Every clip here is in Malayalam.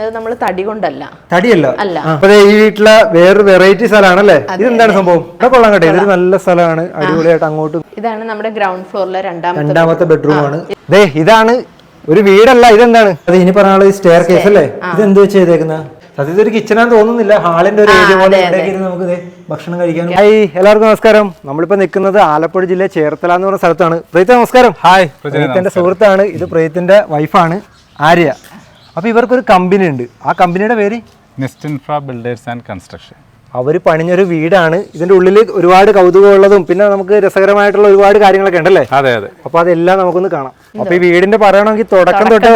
അത് നമ്മൾ തടി കൊണ്ടല്ല. തടിയല്ല അല്ല. അപ്പൊ ഈ വീട്ടിലെ വേറൊരു വെറൈറ്റി സ്ഥലമാണല്ലേ? ഇതെന്താണ് സംഭവം? ഇവിടെ കൊള്ളാൻ കേട്ടോ, ഇതൊരു നല്ല സ്ഥലമാണ്, അടിപൊളിയായിട്ട് അങ്ങോട്ടും. ഇതാണ് നമ്മുടെ ഗ്രൗണ്ട് ഫ്ലോറിലെ രണ്ടാമത്തെ ബെഡ്റൂം ആണ്. ഇതാണ് ഒരു വീടല്ല, ഇതെന്താണ്? അത് ഇനി പറഞ്ഞ സ്റ്റെയർ കേസ് അല്ലേ? ഇതെന്ത് വെച്ച് ചെയ്തേക്കുന്ന? സത്യത്തിൽ ഒരു കിച്ചണാന്ന് തോന്നുന്നില്ല, ഹാളിന്റെ ഒരു ഏരിയ പോലെ നമുക്ക് ഭക്ഷണം കഴിക്കാനും. ഹായ്, എല്ലാവർക്കും നമസ്കാരം. നമ്മളിപ്പോ നിൽക്കുന്നത് ആലപ്പുഴ ജില്ല ചേർത്തല എന്ന് പറഞ്ഞ സ്ഥലത്താണ്. പ്രീത നമസ്കാരം. ഹായ്, പ്രീതന്റെ സുഹൃത്താണ് ഇത്. പ്രീതന്റെ വൈഫാണ് ആര്യ. അപ്പൊ ഇവർക്കൊരു കമ്പനി ഉണ്ട്. ആ കമ്പനിയുടെ പേര് Nest Infra Builders and construction. അവർ പണിഞ്ഞൊരു വീടാണ്. ഇതിന്റെ ഉള്ളിൽ ഒരുപാട് കൗതുകമുള്ളതും പിന്നെ നമുക്ക് രസകരമായിട്ടുള്ള ഒരുപാട് കാര്യങ്ങളൊക്കെ ഉണ്ടല്ലേ? അതെ അതെ. അപ്പൊ അതെല്ലാം നമുക്കൊന്ന് കാണാം. അപ്പൊ ഈ വീടിന്റെ പറയണമെങ്കിൽ തുടക്കം തൊട്ട്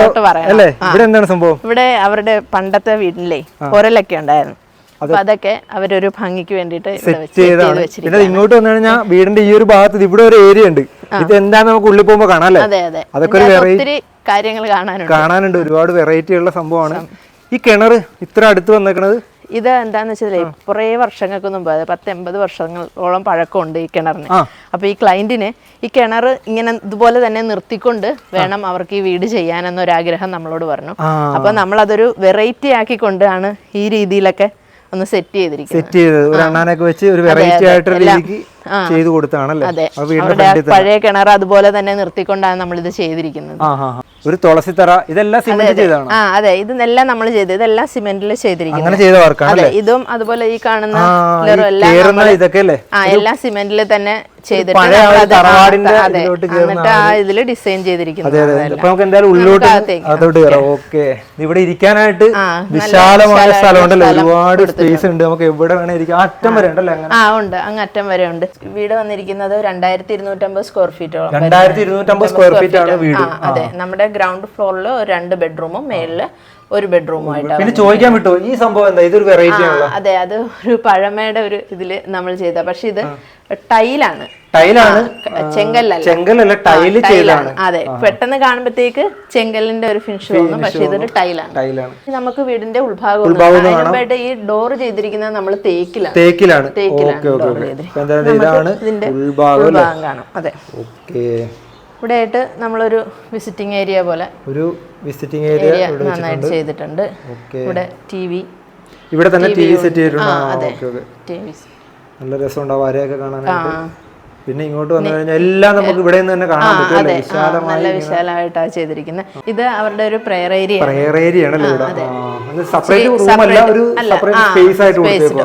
അല്ലേ? ഇവിടെ എന്താണ് സംഭവം? ഇവിടെ അവരുടെ പണ്ടത്തെ വീട്ടിലെ പൊരലൊക്കെ ഉണ്ടായിരുന്നു. അപ്പൊ അതൊക്കെ അവരൊരു ഭംഗിക്ക് വേണ്ടിട്ട് സെറ്റ് ചെയ്താണ്. പിന്നെ ഇങ്ങോട്ട് വന്നു കഴിഞ്ഞാൽ വീടിന്റെ ഈ ഒരു ഭാഗത്ത് ഇവിടെ ഒരു ഏരിയ ഉണ്ട്. ഇത് എന്താന്ന് നമുക്ക് ഉള്ളിൽ പോകുമ്പോ കാണാം അല്ലേ? അതൊക്കെ ഒരു വെറൈറ്റി കാര്യങ്ങൾ കാണാനുണ്ട്. ഒരുപാട് വെറൈറ്റി ഉള്ള സംഭവമാണ്. ഈ കിണർ ഇത്ര അടുത്ത് വന്നേക്കണത് ഇത് എന്താന്ന് വെച്ചാൽ കുറേ വർഷങ്ങൾക്ക് മുമ്പ് 10-80 വർഷങ്ങളോളം പഴക്കമുണ്ട് ഈ കിണറിന്. അപ്പൊ ഈ ക്ലയന്റിന് ഈ കിണർ ഇങ്ങനെ ഇതുപോലെ തന്നെ നിർത്തിക്കൊണ്ട് വേണം അവർക്ക് ഈ വീട് ചെയ്യാനെന്നൊരാഗ്രഹം നമ്മളോട് പറഞ്ഞു. അപ്പൊ നമ്മളതൊരു വെറൈറ്റി ആക്കിക്കൊണ്ടാണ് ഈ രീതിയിലൊക്കെ ഒന്ന് സെറ്റ് ചെയ്തത്. ഒരു അണ്ണാനൊക്കെ വെച്ച് ഒരു വെറൈറ്റി ആയിട്ട് രീതിക്ക് ചെയ്തു കൊടുത്താണല്ലേ? പഴയ കിണർ അതുപോലെ തന്നെ നിർത്തിക്കൊണ്ടാണ് നമ്മളിത് ചെയ്തിരിക്കുന്നത്. ഒരു തുളസിത്തറ, ഇതെല്ലാം സിമെന്റ് ചെയ്തതാണ്. അതെ, ഇതെല്ലാം നമ്മൾ ചെയ്തത്, ഇതെല്ലാം സിമെന്റിൽ ചെയ്തിരിക്കുന്നത്. അതെ, ഇതും അതുപോലെ ഈ കാണുന്ന എല്ലാം സിമെന്റിൽ തന്നെ ചെയ്തിട്ട് എന്നിട്ട് ആ ഇതില് ഡിസൈൻ ചെയ്തിരിക്കുന്നത്. ഇവിടെ ഇരിക്കാനായിട്ട് വിശാലമായ സ്ഥലമുണ്ടല്ലോ, ഒരുപാട് സ്പേസ് ഉണ്ട്. നമുക്ക് എവിടെ വേണേ ഇരിക്കാം. അറ്റം വരെ ഉണ്ടല്ലോ? ഉണ്ട്, അങ്ങ് അറ്റം വരെ ഉണ്ട്. വീട് വന്നിരിക്കുന്നത് 2250 സ്ക്വയർ ഫീറ്റോളം. 2250 സ്ക്വയർ ഫീറ്റ് ആണ് വീട്. അതെ, നമ്മുടെ ഗ്രൗണ്ട് ഫ്ലോറിൽ 2 ബെഡ്റൂമും മേളില് 1 ബെഡ്റൂമും ആയിട്ടാണ്. പിന്നെ ചോദിക്കാൻ വിട്ടു, ഈ സംഭവം എന്താ? ഇതൊരു വെറൈറ്റി ആണല്ലോ. അതെ, അത് ഒരു പഴമയുടെ ഒരു ഇതില് നമ്മൾ ചെയ്ത, പക്ഷെ ഇത് ടൈലാണ്. ചെങ്കല്ലല്ല, ടൈല് ചെയ്താണ്. അതെ, പെട്ടെന്ന് കാണുമ്പോഴത്തേക്ക് ചെങ്കലിന്റെ ഒരു ഫിനിഷ് തോന്നും, പക്ഷെ ഇതൊരു ടൈലാണ്. നമുക്ക് വീടിന്റെ ഉൾഭാഗം ഈ ഡോർ ചെയ്തിരിക്കുന്നത് നമ്മൾ തേക്കിലാണ്. ഇതിന്റെ ഉൾഭാഗം കാണാം. അതെ, ഇവിടെ ആയിട്ട് നമ്മളൊരു വിസിറ്റിംഗ് ഏരിയ പോലെ നന്നായിട്ട് ചെയ്തിട്ടുണ്ട്. ഇവിടെ ടിവി, ഇവിടെ തന്നെ ടിവി സെറ്റ് ചെയ്തിട്ടുണ്ട്. നല്ല രസമുണ്ടാവും വരയൊക്കെ കാണാനായിട്ട്. പിന്നെ ഇങ്ങോട്ട് വന്നു കഴിഞ്ഞാൽ എല്ലാം നമുക്ക് ഇവിടെ നിന്ന് തന്നെ കാണാൻ പറ്റും. നല്ല വിശാലമായിട്ടാണ് ചെയ്തിരിക്കുന്നത്. ഇത് അവരുടെ ഒരു പ്രയർ ഏരിയ ആണല്ലോ.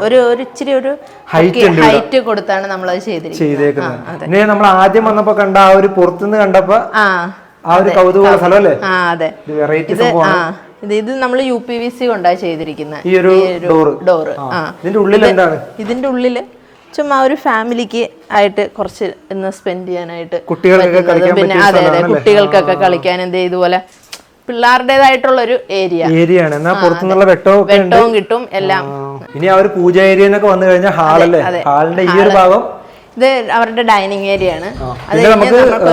ഒരു ഇച്ചിരി ഒരു ഹൈറ്റ് കൊടുത്താണ് നമ്മൾ അത് ചെയ്തിരിക്കുന്നത്. പിന്നെ നമ്മൾ ആദ്യം വന്നപ്പോ കണ്ട ആ ഒരു പുറത്തുനിന്ന് കണ്ടപ്പോ ആ ഒരു കൗതുക സ്ഥലമല്ലേ? അതെ, വെറൈറ്റി സംഭവമാണ്. ഇത് നമ്മൾ UPVC കൊണ്ടാണ് ചെയ്തിരിക്കുന്നത്. ഈ ഒരു ഡോറ് ഇതിന്റെ ഉള്ളിൽ എന്താണ്? ഇതിന്റെ ഉള്ളില് ചുമ്മാ ഒരു ഫാമിലിക്ക് ആയിട്ട് കുറച്ച് ഇന്ന് സ്പെൻഡ് ചെയ്യാനായിട്ട്, പിന്നെ അതെ കുട്ടികൾക്കൊക്കെ കളിക്കാൻ എന്ത് ഇതുപോലെ പിള്ളേരുടേതായിട്ടുള്ള ഒരു ഏരിയയാണ്. എന്നാൽ പുറത്തുനിന്നുള്ള വെട്ടവും കിട്ടും എല്ലാം. ഇനി ആ ഒരു പൂജ ഏരിയ എന്നൊക്കെ വന്നു കഴിഞ്ഞാൽ ഹാളല്ലേ? ഹാളിന്റെ ഈ ഒരു ഭാഗം ഇത് അവരുടെ ഡൈനിങ് ഏരിയ ആണ്.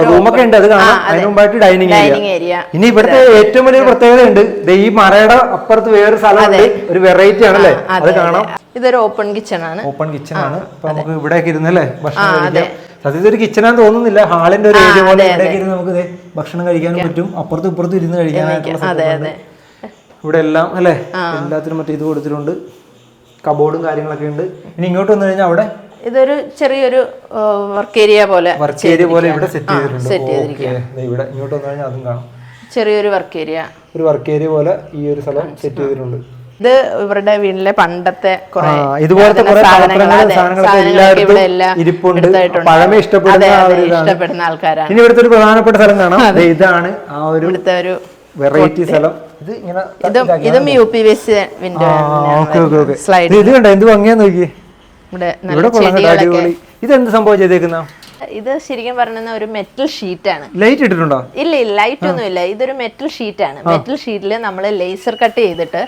റൂമൊക്കെ ഉണ്ട്, അത് കാണാം. അതിന് മുമ്പായിട്ട് ഡൈനിങ് ഏരിയ. ഇനി ഇവിടുത്തെ ഏറ്റവും വലിയൊരു പ്രത്യേകത ഉണ്ട്, ഈ മറയുടെ അപ്പുറത്ത് വേറൊരു സ്ഥലമുണ്ട്, ഒരു വെറൈറ്റി ആണല്ലേ? അത് കാണാം. ഇതൊരു ഓപ്പൺ കിച്ചൺ ആണ്. അപ്പൊ നമുക്ക് ഇവിടേക്ക് ഇരുന്നല്ലേ ഭക്ഷണം കഴിക്കാം. സത്യത്തിൽ ഒരു കിച്ചണാന്ന് തോന്നുന്നില്ല, ഹാളിന്റെ ഒരു ഏരിയ പോലെ ഇവിടേക്ക് ഇരുന്ന് നമുക്ക് ഭക്ഷണം കഴിക്കാനും പറ്റും. അപ്പുറത്തും ഇപ്പുറത്തും ഇരുന്ന് കഴിക്കാനായിട്ടുള്ള ഇവിടെ എല്ലാം അല്ലേ? എല്ലാത്തിനും മറ്റേ ഇത് കൊടുത്തിട്ടുണ്ട്. കബോർഡും കാര്യങ്ങളൊക്കെ ഉണ്ട്. ഇനി ഇങ്ങോട്ട് വന്നു കഴിഞ്ഞാൽ അവിടെ ഇതൊരു ചെറിയൊരു വർക്ക് ഏരിയ പോലെ ഇവിടെ സെറ്റ് ചെയ്തിട്ടുണ്ട്. ഇവിടെ ഇങ്ങോട്ട് വന്നു കഴിഞ്ഞാൽ അതും കാണാം. ചെറിയൊരു വർക്ക് ഏരിയ പോലെ ഈ ഒരു സ്ഥലം സെറ്റ് ചെയ്തിട്ടുണ്ട്. ഇത് ഇവരുടെ വീട്ടിലെ പണ്ടത്തെ ഇതുപോലത്തെ ഇഷ്ടപ്പെടുന്ന ആൾക്കാരാണ്. ഇനി ഇവിടുത്തെ ഒരു പ്രധാനപ്പെട്ട സ്ഥലം കാണാം. ഇതാണ് ആ ഒരു വെറൈറ്റി സ്ഥലം. ഇതും UPVC വിൻഡോ. ഇത് കണ്ടോ എന്ത് ഭംഗിയാ നോക്കിയേ. ഇതെന്ത് സംഭവം ചെയ്തേക്കുന്ന? ഇത് ശരിക്കും പറഞ്ഞ ഒരു മെറ്റൽ ഷീറ്റ് ആണ്. ലൈറ്റ് ഇട്ടിട്ടുണ്ടോ? ഇല്ല, ലൈറ്റ് ഒന്നും ഇല്ല. ഇതൊരു മെറ്റൽ ഷീറ്റ് ആണ്. മെറ്റൽ ഷീറ്റിൽ നമ്മൾ ലേസർ കട്ട് ചെയ്തിട്ട്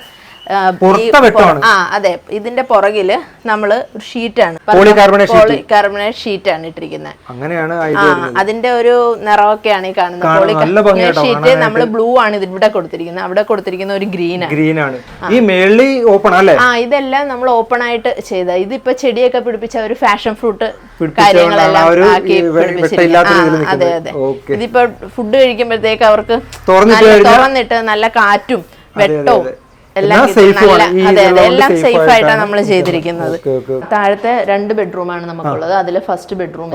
അതെ, ഇതിന്റെ പുറകില് നമ്മള് ഷീറ്റാണ്, പോളികാർബണേറ്റ് ഷീറ്റാണ് ഇട്ടിരിക്കുന്നത്. അങ്ങനെയാണ് അതിന്റെ ഒരു നിറമൊക്കെയാണ് ഈ കാണുന്നത്. പോളികാർബണേറ്റ് ഷീറ്റ് നമ്മൾ ബ്ലൂ ആണ് ഇവിടെ കൊടുത്തിരിക്കുന്നത്. അവിടെ കൊടുത്തിരിക്കുന്ന ഒരു ഗ്രീൻ ആണ്. ഇതെല്ലാം നമ്മൾ ഓപ്പൺ ആയിട്ട് ചെയ്ത. ഇതിപ്പോ ചെടിയൊക്കെ പിടിപ്പിച്ച ഒരു ഫാഷൻ ഫ്രൂട്ട് കാര്യങ്ങളെല്ലാം ആക്കി പിടിപ്പിച്ചിരിക്കുന്നത്. അതെ, ഇതിപ്പോ ഫുഡ് കഴിക്കുമ്പോഴത്തേക്ക് അവർക്ക് തുറന്നിട്ട് നല്ല കാറ്റും വെട്ടവും എല്ലാം എന്നാ safe ആണ്. ഈ അതെ ഇതുള്ളത് എല്ലാം safe സേഫ് ആയിട്ടാണ് ആയിട്ടാണ് നമ്മൾ ചെയ്തിരിക്കുന്നത്. താഴത്തെ 2 ബെഡ്റൂമാണ് നമുക്കുള്ളത്. അതിൽ ഫസ്റ്റ് ബെഡ്റൂം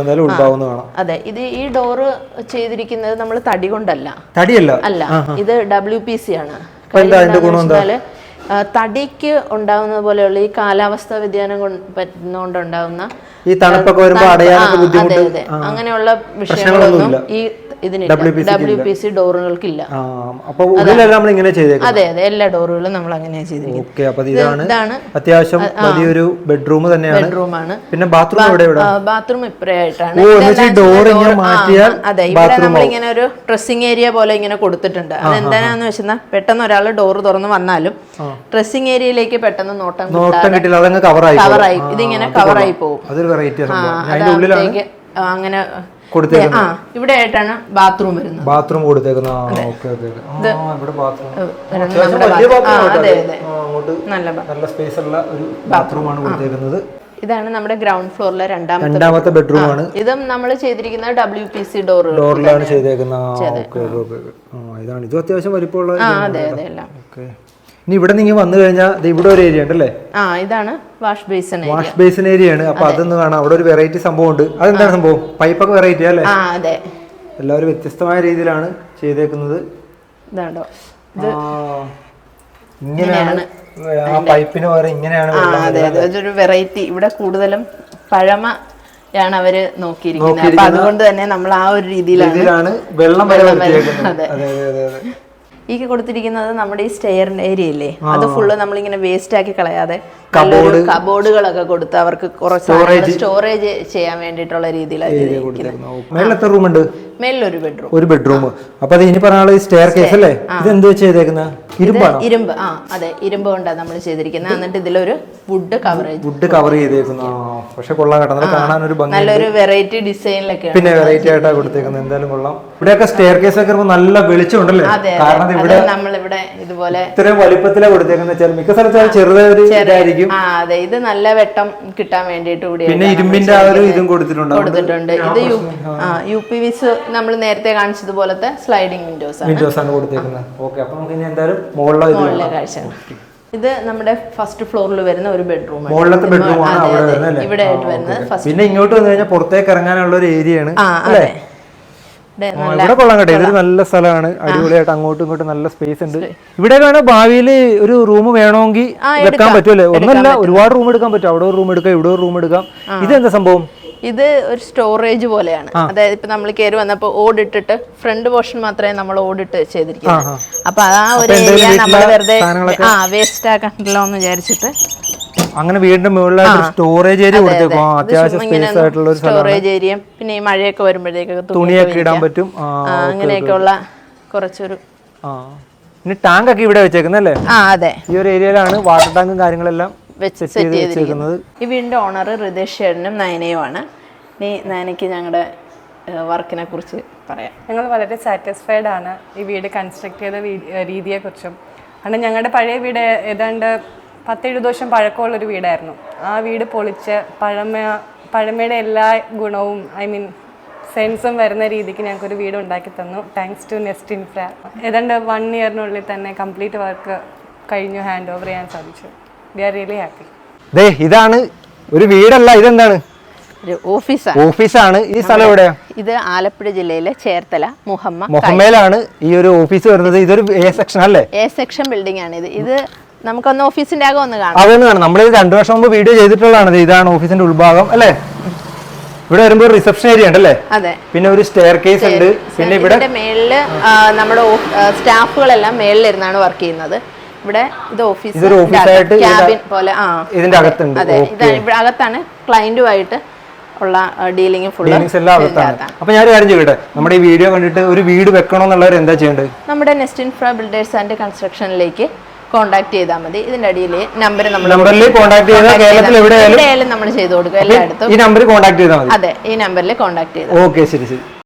എന്തായാലും ഉൾഭാഗം അതെ. ഇത് ഈ ഡോറ് ചെയ്തിരിക്കുന്നത് നമ്മൾ തടി കൊണ്ടല്ല, തടിയല്ല, അല്ല, ഇത് WPC ആണ്. തടിക്ക് ഉണ്ടാവുന്ന പോലെയുള്ള ഈ കാലാവസ്ഥ വ്യതിയാനം കൊണ്ടുണ്ടാവുന്ന ഈ തണുപ്പൊക്കെ വരുമ്പോൾ അടയാനൊക്കെ ബുദ്ധിമുട്ട്, അങ്ങനെയുള്ള വിഷയങ്ങളൊന്നും ഈ ഇതിനില്ല. WPC ഡോറുകൾക്കില്ല. അതെ അതെ, എല്ലാ ഡോറുകളും നമ്മൾ അങ്ങനെ ചെയ്തിരിക്കുന്നത്. ഇതാണ് അത്യാവശ്യം വലിയൊരു ബെഡ്റൂം തന്നെയാണ്. ബെഡ്റൂമാണ്. പിന്നെ ബാത്റൂം ഇപ്പറയായിട്ടാണ്. അതെ, ഇവിടെ നമ്മളിങ്ങനെ ഒരു ഡ്രസ്സിംഗ് ഏരിയ പോലെ ഇങ്ങനെ കൊടുത്തിട്ടുണ്ട്. അതെന്താണെന്ന് വെച്ചാൽ പെട്ടെന്ന് ഒരാൾ ഡോറ് തുറന്ന് വന്നാലും ഡ്രസ്സിംഗ് ഏരിയയിലേക്ക് പെട്ടെന്ന് നോട്ടം കിട്ടില്ല, കവറായി ഇതിങ്ങനെ കവറായി പോകും. അങ്ങനെ ഇവിടെ ആയിട്ടാണ് ബാത്റൂം വരുന്നത്. ബാത്റൂം നല്ല സ്പേസ് ഉള്ള ഒരു ബാത്റൂമാണ് കൊടുത്തേക്കുന്നത്. ഇതാണ് നമ്മുടെ ഗ്രൗണ്ട് ഫ്ലോറിലെ രണ്ടാമത്തെ ബെഡ്റൂം ആണ്. ഇതും നമ്മൾ ചെയ്തിരിക്കുന്നത് WPC ഡോറിലാണ് ചെയ്തേക്കുന്നത്. ഇതാണ് ഇത് അത്യാവശ്യം വലിപ്പമുള്ള. ഇനി ഇവിടെ നിങ്ങൾ വന്നു കഴിഞ്ഞാൽ ഇവിടെ ഒരു ഏരിയ ഉണ്ടല്ലേ? ഇതാണ് വാഷ് ബേസിൻ ഏരിയ ആണ്. അപ്പൊ അതൊന്ന് കാണാം. അവിടെ ഒരു വെറൈറ്റി സംഭവം ഉണ്ട്. അതെന്താണ് സംഭവം? പൈപ്പൊക്കെ വെറൈറ്റി അല്ലേ? അതെ, എല്ലാവരും വ്യത്യസ്തമായ രീതിയിലാണ് ചെയ്തേക്കുന്നത്. ഇങ്ങനെയാണ് ആ പൈപ്പിന് പകരം ഇങ്ങനെയാണ്. അതൊരു വെറൈറ്റി. ഇവിടെ കൂടുതലും പഴമയാണ് അവര് നോക്കിയിരിക്കുന്നത്. അപ്പൊ അതുകൊണ്ട് തന്നെ നമ്മൾ ആ ഒരു രീതിയിലാണ് വെള്ളം. ഈ കൊടുത്തിരിക്കുന്നത് നമ്മുടെ ഈ സ്റ്റെയർ ഏരിയ ഇല്ലേ, അത് ഫുള്ള് നമ്മളിങ്ങനെ വേസ്റ്റ് ആക്കി കളയാതെ കബോർഡുകളൊക്കെ കൊടുത്ത് അവർക്ക് കുറച്ച് സ്റ്റോറേജ് ചെയ്യാൻ വേണ്ടിയിട്ടുള്ള രീതിയിലാണ്. മേലൊരു ബെഡ്റൂം. ഒരു ബെഡ്റൂം. അപ്പൊ അത് ഇനി പറഞ്ഞ സ്റ്റെയർ കേസ് അല്ലേ? ഇത് എന്ത് വെച്ച് ചെയ്തേക്കുന്നത്? ഇരുമ്പ്. അതെ, ഇരുമ്പ് കൊണ്ടാണ് നമ്മൾ ചെയ്തിരിക്കുന്നത്. എന്നിട്ട് ഇതിലൊരു വുഡ് കവർ ചെയ്തേക്കുന്നു. പക്ഷെ കൊള്ളാം കേട്ടോ, കാണാൻ ഒരു ഭംഗി. നല്ലൊരു വെറൈറ്റി ഡിസൈനിലൊക്കെ പിന്നെ വെറൈറ്റി ആയിട്ടാണ് കൊടുത്തേക്കുന്നത്. എന്തായാലും കൊള്ളാം. ഇവിടെയൊക്കെ സ്റ്റെയർ കേസ് ഒക്കെ നല്ല വെളിച്ചം ഉണ്ടല്ലേ? കാരണം ഇവിടെ നമ്മളിവിടെ ഇതുപോലെ ഇത്രയും വലിപ്പത്തിലാണ് കൊടുത്തേക്കുന്നത്. മിക്ക സ്ഥലത്തും ചെറുതായിരിക്കും. അതെ, ഇത് നല്ല വെട്ടം കിട്ടാൻ വേണ്ടിയിട്ട് കൂടി പിന്നെ ഇരുമ്പിന്റെ ആ ഒരു ഇതും കൊടുത്തിട്ടുണ്ട്. ഇത് UPVC നമ്മൾ നേരത്തെ കാണിച്ചതുപോലത്തെ സ്ലൈഡിംഗ് വിൻഡോസ് ആണ് കൊടുത്തേക്കുന്നത്. ഓക്കെ, അപ്പൊ നമുക്ക് ഇനി എന്തായാലും മുകളിലെ കാഴ്ച. ഇത് നമ്മുടെ ഫസ്റ്റ് ഫ്ലോറിൽ വരുന്ന ഒരു ബെഡ്റൂം. മുകളിലത്തെ ബെഡ്റൂം ആണ് അവിടെ വരുന്നത്. ഇവിടെ ആയിട്ട് വരുന്നത്. പിന്നെ ഇങ്ങോട്ട് വന്നു കഴിഞ്ഞാൽ പുറത്തേക്ക് ഇറങ്ങാനുള്ള ഒരു ഏരിയ ആണ് അല്ലേ? ഇവിടെ കൊള്ളാം കേട്ടോ. ഇതൊരു നല്ല സ്ഥലമാണ്. അടിപൊളിയായിട്ട് അങ്ങോട്ടും ഇങ്ങോട്ടും നല്ല സ്പേസ് ഉണ്ട്. ഇവിടെ വേണം ഭാവിയിൽ ഒരു റൂം വേണമെങ്കിൽ വെക്കാൻ പറ്റുമല്ലേ? ഒന്നല്ല, ഒരുപാട് റൂം എടുക്കാൻ പറ്റും. അവിടെ ഒരു റൂം എടുക്കാം, ഇവിടെ ഒരു റൂം എടുക്കാം. ഇതെന്താ സംഭവം? ഇത് ഒരു സ്റ്റോറേജ് പോലെയാണ്. അതായത് ഇപ്പൊ നമ്മൾ കയറി വന്നപ്പോ ഓടിട്ടിട്ട് ഫ്രണ്ട് പോർഷൻ മാത്രമേ നമ്മൾ ഓടിട്ട് ചെയ്തിരിക്കുന്നത്. അപ്പൊ ആ ഒരു ഏരിയ നമ്മൾ വെറുതെ വേസ്റ്റ് ആക്കണ്ടല്ലോ എന്ന് വിചാരിച്ചിട്ട് അങ്ങനെ വീടിന്റെ മുകളിലായിട്ട് സ്റ്റോറേജ് ഏരിയ കൊടുത്തേക്കും. അത്യാവശ്യം സ്പേസ് ആയിട്ടുള്ള ഒരു സ്റ്റോറേജ് ഏരിയ. പിന്നെ ഈ മഴയൊക്കെ വരുമ്പോഴേക്കൊക്കെ തുണിയൊക്കെ ഇടാൻ പറ്റും. അങ്ങനെയൊക്കെയുള്ള കുറച്ചൊരു ടാങ്ക് ഒക്കെ ഇവിടെ വെച്ചേക്കുന്നല്ലേ? അതെ, ഈ ഒരു ഏരിയയിലാണ് വാട്ടർ ടാങ്കും കാര്യങ്ങളെല്ലാം വെച്ചിരിക്കുന്നത്. ഈ വീടിന്റെ ഓണർ റിതേഷ് ചേട്ടനും നയനയുമാണ്. ഇനി നയനയ്ക്ക് ഞങ്ങളുടെ വർക്കിനെ കുറിച്ച് പറയാം. ഞങ്ങൾ വളരെ സാറ്റിസ്ഫൈഡ് ആണ് ഈ വീട് കൺസ്ട്രക്ട് ചെയ്ത രീതിയെക്കുറിച്ചും. കാരണം ഞങ്ങളുടെ പഴയ വീട് ഏതാണ്ട് 10-70 വർഷം പഴക്കമുള്ളൊരു വീടായിരുന്നു. ആ വീട് പൊളിച്ച് പഴമയുടെ എല്ലാ ഗുണവും സെൻസും വരുന്ന രീതിക്ക് ഞങ്ങൾക്കൊരു വീട് ഉണ്ടാക്കി തന്നു. Thanks to Nest Infra. ഏതാണ്ട് 1 ഇയറിനുള്ളിൽ തന്നെ കംപ്ലീറ്റ് വർക്ക് കഴിഞ്ഞു ഹാൻഡ് ഓവർ ചെയ്യാൻ സാധിച്ചു. We are really happy. ഇതാണ് ഒരു വീടല്ല, ഇതെന്താണ്? ഓഫീസാണ്. ഈ സ്ഥലം എവിടെയാ? ഇത് ആലപ്പുഴ ജില്ലയിലെ ചേർത്തല മുഹമ്മയിലാണ് ഈ ഒരു ഓഫീസ് വരുന്നത്. ഇതൊരു A സെക്ഷൻ അല്ലേ? A സെക്ഷൻ ബിൽഡിംഗ് ആണ് ഇത്. ഇത് നമുക്കൊന്ന് ഓഫീസിന്റെ അകം ഒന്ന് കാണാം. അതൊന്ന് കാണാം. നമ്മൾ 2 വർഷം മുമ്പ് വീഡിയോ ചെയ്തിട്ടുള്ളതാണ്. ഇതാണ് ഓഫീസിന്റെ ഉൾഭാഗം അല്ലേ? ഇവിടെ വരുമ്പോ റിസപ്ഷൻ ഏരിയ ഉണ്ടല്ലേ? അതെ. പിന്നെ ഒരു സ്റ്റെയർ കേസ് ഉണ്ട്. പിന്നെ ഇവിടെ മേളില് നമ്മുടെ സ്റ്റാഫുകളെല്ലാം മേളിലിരുന്നാണ് വർക്ക് ചെയ്യുന്നത്. ഇവിടെ ഇത് ഓഫീസ് ക്യാബിൻ പോലെ ഇതിന്റെ അകത്തുണ്ട്. ഇവിടെ അകത്താണ് ക്ലയന്റുമായിട്ട് ഉള്ള ഡീലിംഗ് എല്ലാം അകത്താണ്. അപ്പൊ ഞാൻ കാര്യം ചെയ്യട്ടെ, നമ്മുടെ ഈ വീഡിയോ കണ്ടിട്ട് ഒരു വീട് വെക്കണമെന്നുള്ളവർ എന്താ ചെയ്യേണ്ടത്? നമ്മുടെ നെസ്റ്റ് ഇൻഫ്ര ബിൽഡേഴ്സ് ആൻഡ് കൺസ്ട്രക്ഷനിലേക്ക് കോൺടാക്ട് ചെയ്താൽ മതി. ഇതിന്റെ അടിയിൽ നമ്പറിൽ കോൺടാക്ട് ചെയ്താൽ കേരളത്തിൽ എവിടെയായാലും നമ്മൾ ചെയ്തു കൊടുക്കും. എല്ലായിടത്തും ഈ നമ്പറിൽ കോൺടാക്ട് ചെയ്താൽ മതി. അതെ, ഈ നമ്പറിൽ കോൺടാക്ട് ചെയ്താൽ. ഓക്കെ, ശരി.